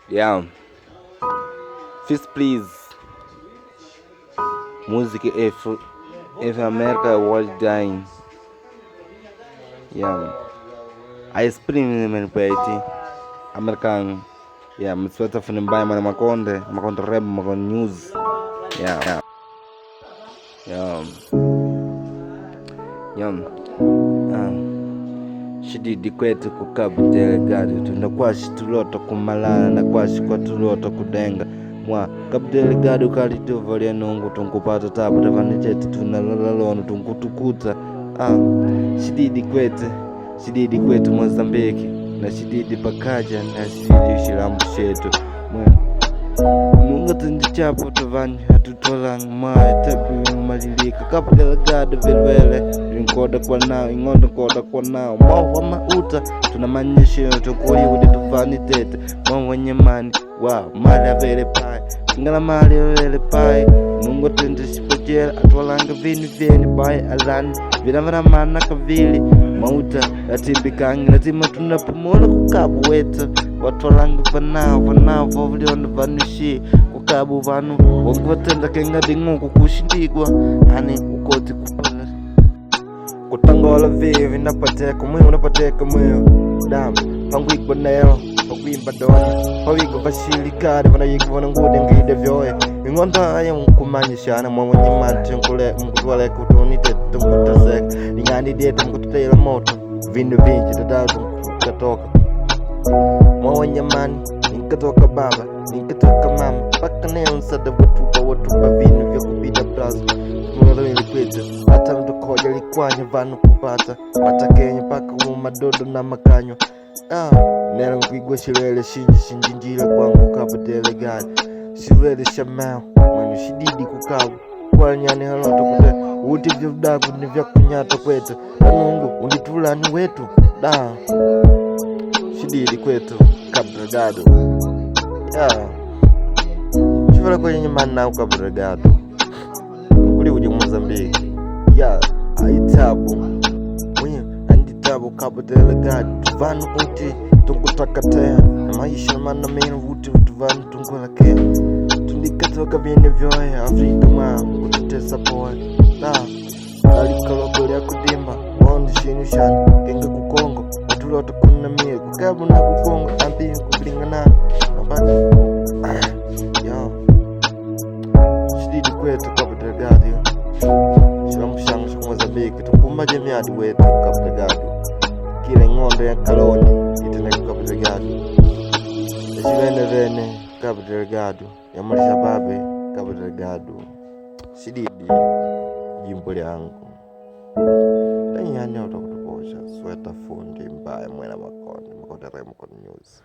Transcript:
Yeah. Fist please. Music if America was dying. Yeah. I experiment paiti American. Yeah, Sueta funimbai mana makonde rap makon news. Yeah. Yeah. Yeah. Shididi kwetu kukabu delegado tunakwashi tulota kumalana nakwashi kwa tulota kudenga mwa kabu delegado kali tuvalia nungu tunkupata tabu tavanitete tunalalono tunkutukuta shididi kwetu Mozambiki na shididi pakaja na shididi shilambu shetu nunga tundichapo tavani hatutolang mae tabi malilika kapu delegado vilwele ingoda kwa nao mawa mauta tunamanyeshe tukuli udi tufani tete mwa nyemani wow mali avele pai ngala mali avele pai nunga tundishipojela atwalanga vini pai alani vinavana mana kavili mauta latimbikangi lazima tunapumona kukabu wetu watwalanga vanao vaviliona vanushi kukabu vanu wakivatenda kengadi nguku kushindigwa ani ukoti kupala kutangola vivi napateka mwiyo damu pangwigwa nelo pakwimba doni pawigwa vashilikari vanayigwa vanangude ngide vyoye ingonda aya mkumanyishana mwamonye manti mkutwaleka utunitete mkutaseka ingani diete mkututela moto vinu vinji tatatu mkatoka mwamonye mani ninkatoka baba ninkatoka mama paka neo nsada watupa vinu vya kupita plaza mwalawili kwetu hata mtu koja likwanya vanu kupata matakenya paka madodo na makanyo nelo nkwigwa shilele shinjinjile kwangu kabu delegado shilele shamao manu shididi kukabu kwa nyani haloto kute uti vyudagu ni vya kunyata kwetu Mungu unditulani wetu shididi kwetu kabu delegado shivela kwenye nyemani nao kabu delegado kuli uje Mozambiki aitabu mwenye anditabu kabu delegado tuvanu uti tungutakatea na maisha mana mena uti tuvanu tungulakea tundikatoka vyene vyoye Afrika maa kututesa poe alikalogolea kudimba waondishini shani kenge kukongo watulota kuna mie kukabu na kukongo ambi kubilingana nabaki shididi kwetu kabu delegado shilamushangu Mozambiki tukumbaje miadi wetu kabu delegado kile ng'ondo ya kaloni iteneka kabu delegado vene kabu delegado ya marisha babe kabu delegado shididi jimbo lyangu ndanyani utakutuposha Sueta fundi mbaya mwena makonde news.